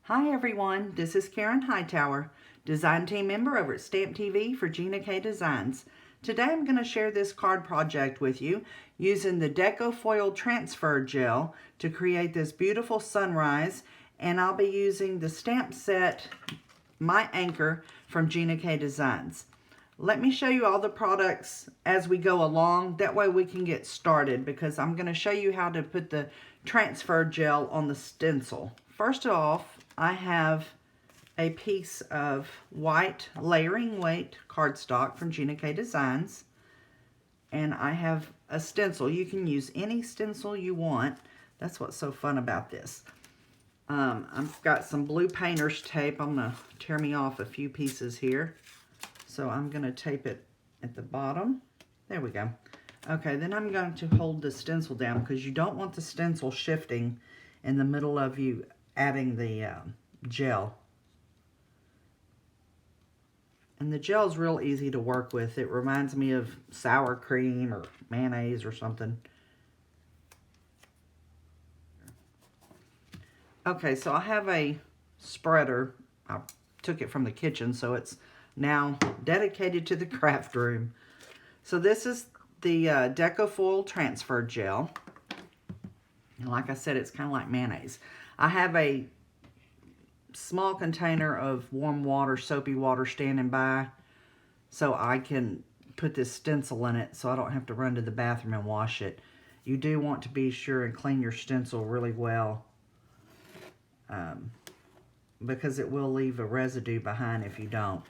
Hi everyone, this is Karen Hightower, design team member over at Stamp TV for Gina K Designs. Today I'm going to share this card project with you using the Deco foil transfer gel to create this beautiful sunrise, and I'll be using the stamp set My Anchor from Gina K Designs. Let me show you all the products as we go along, that way we can get started, because I'm going to show you how to put the transfer gel on the stencil. First off, I have a piece of white layering weight cardstock from Gina K Designs, and I have a stencil. You can use any stencil you want. That's what's so fun about this. I've got some blue painter's tape. I'm going to tear me off a few pieces here. So I'm going to tape it at the bottom. There we go. Okay, then I'm going to hold the stencil down because you don't want the stencil shifting in the middle of you adding the gel. And the gel is real easy to work with. It reminds me of sour cream or mayonnaise or something. Okay, so I have a spreader. I took it from the kitchen, so it's now dedicated to the craft room. So this is the Deco foil transfer gel. And like I said, it's kind of like mayonnaise. I have a small container of warm water, soapy water standing by, so I can put this stencil in it so I don't have to run to the bathroom and wash it. You do want to be sure and clean your stencil really well, because it will leave a residue behind if you don't.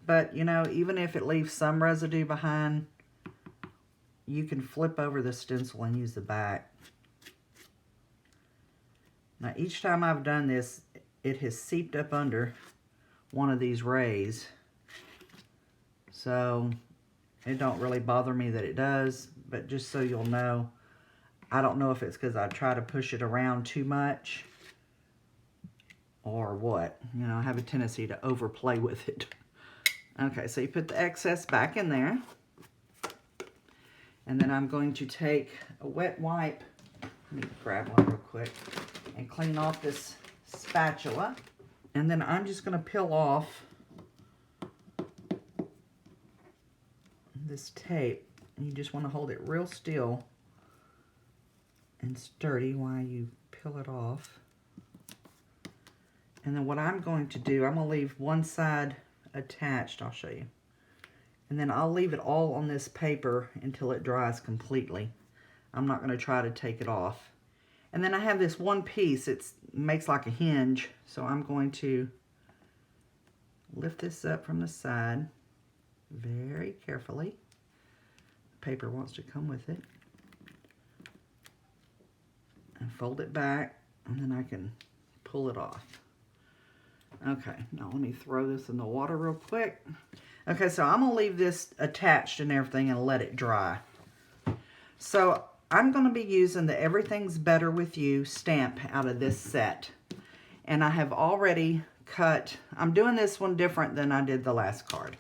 But, you know, even if it leaves some residue behind, you can flip over the stencil and use the back. Now, each time I've done this, it has seeped up under one of these rays. So, it don't really bother me that it does, but just so you'll know, I don't know if it's because I try to push it around too much or what. You know, I have a tendency to overplay with it. Okay, so you put the excess back in there. And then I'm going to take a wet wipe. Let me grab one real quick and clean off this spatula. And then I'm just going to peel off this tape. And you just want to hold it real still and sturdy while you peel it off. And then what I'm going to do, I'm going to leave one side attached. I'll show you. And then I'll leave it all on this paper until it dries completely. I'm not going to try to take it off. And then I have this one piece. It makes like a hinge. So I'm going to lift this up from the side very carefully. The paper wants to come with it. And fold it back. And then I can pull it off. Okay, now let me throw this in the water real quick. Okay, so I'm going to leave this attached and everything and let it dry. So I'm going to be using the Everything's Better With You stamp out of this set. And I have already cut, I'm doing this one different than I did the last card.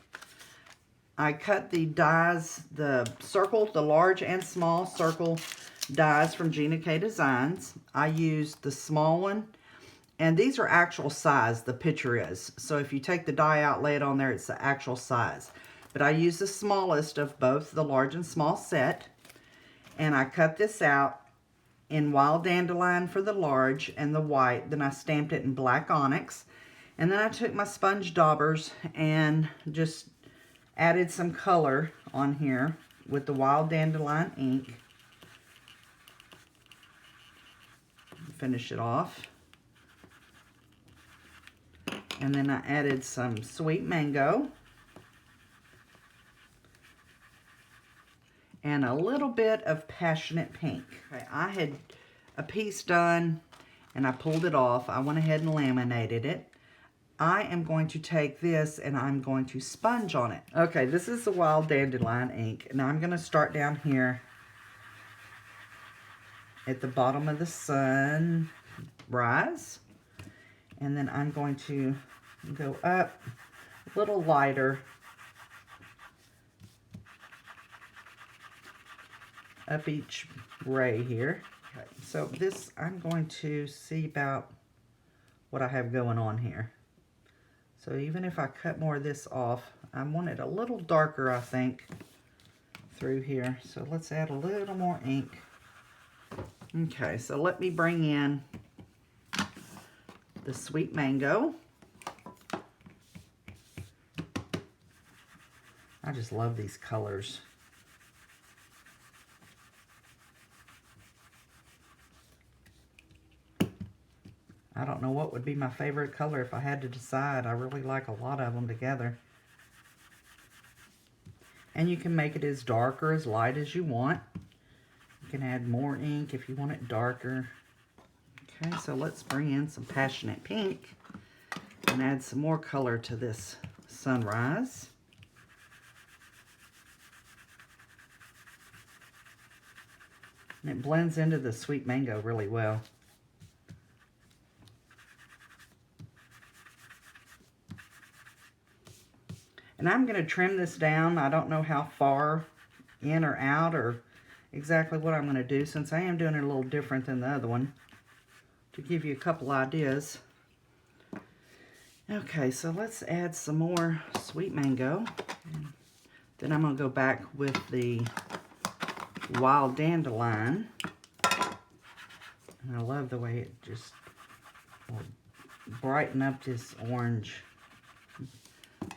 I cut the dies, the circle, the large and small circle dies from Gina K Designs. I used the small one. And these are actual size, the picture is. So if you take the die out, lay it on there, it's the actual size. But I use the smallest of both the large and small set. And I cut this out in Wild Dandelion for the large and the white. Then I stamped it in black Onyx. And then I took my sponge daubers and just added some color on here with the Wild Dandelion ink. Finish it off. And then I added some sweet mango. And a little bit of passionate pink. Okay, I had a piece done and I pulled it off. I went ahead and laminated it. I am going to take this and I'm going to sponge on it. Okay, this is the Wild Dandelion ink. Now I'm going to start down here at the bottom of the sunrise. And then I'm going to go up a little lighter, up each ray here. Okay, so this I'm going to see about what I have going on here. So even if I cut more of this off, I want it a little darker, I think, through here. So let's add a little more ink. Okay, so let me bring in the Sweet Mango. I just love these colors. I don't know what would be my favorite color if I had to decide. I really like a lot of them together. And you can make it as dark or as light as you want. You can add more ink if you want it darker. Okay, so let's bring in some Passionate Pink and add some more color to this sunrise. And it blends into the Sweet Mango really well. And I'm going to trim this down. I don't know how far in or out or exactly what I'm going to do, since I am doing it a little different than the other one, to give you a couple ideas. Okay, so let's add some more Sweet Mango. Then I'm going to go back with the Wild Dandelion. And I love the way it just will brighten up this orange.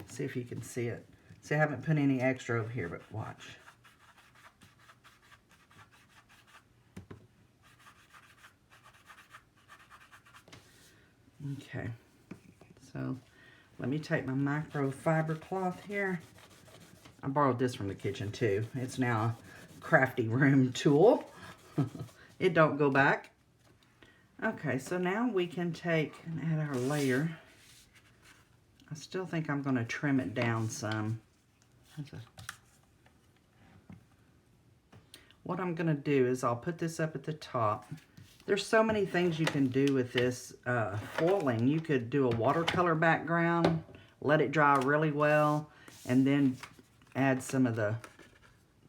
See if you can see it. See, I haven't put any extra over here, but watch. Okay, so let me take my microfiber cloth here. I borrowed this from the kitchen too. It's now a crafty room tool. It don't go back. Okay, so now we can take and add our layer. I still think I'm going to trim it down some. What I'm going to do is I'll put this up at the top. There's so many things you can do with this foiling. You could do a watercolor background, let it dry really well, and then add some of the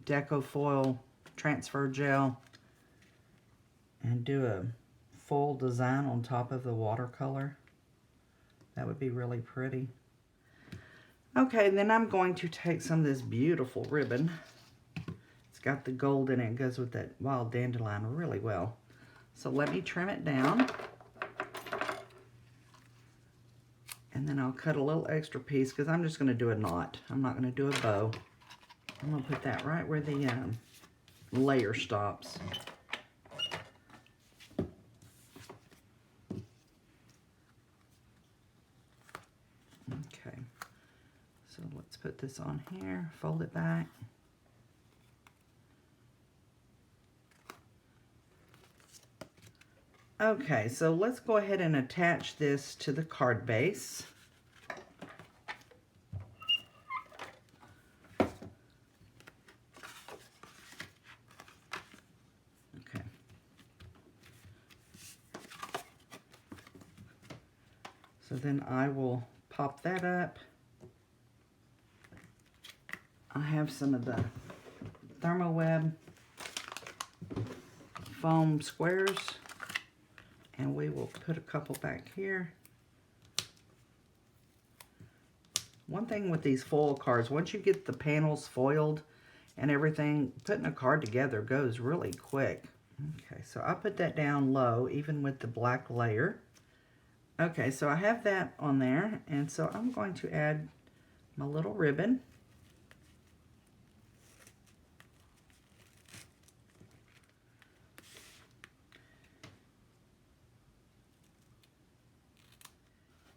Deco foil transfer gel and do a full design on top of the watercolor. That would be really pretty. Okay, then I'm going to take some of this beautiful ribbon. It's got the gold in it. It goes with that Wild Dandelion really well. So let me trim it down. And then I'll cut a little extra piece because I'm just going to do a knot. I'm not going to do a bow. I'm going to put that right where the layer stops. Okay, so let's put this on here, fold it back. Okay, so let's go ahead and attach this to the card base. Okay. So then I will pop that up. I have some of the Therm-o-web foam squares, and we will put a couple back here. One thing with these foil cards, once you get the panels foiled and everything, putting a card together goes really quick. Okay, so I'll put that down low, even with the black layer. Okay, so I have that on there, and so I'm going to add my little ribbon.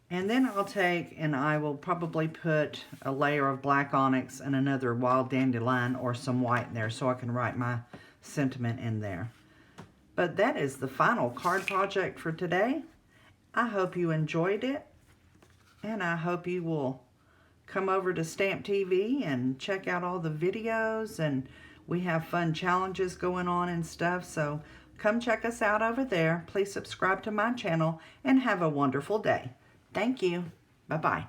And then I'll take and I will probably put a layer of black onyx and another Wild Dandelion or some white in there so I can write my sentiment in there. But that is the final card project for today. I hope you enjoyed it, and I hope you will come over to Stamp TV and check out all the videos, and we have fun challenges going on and stuff, so come check us out over there. Please subscribe to my channel and have a wonderful day. Thank you. Bye-bye.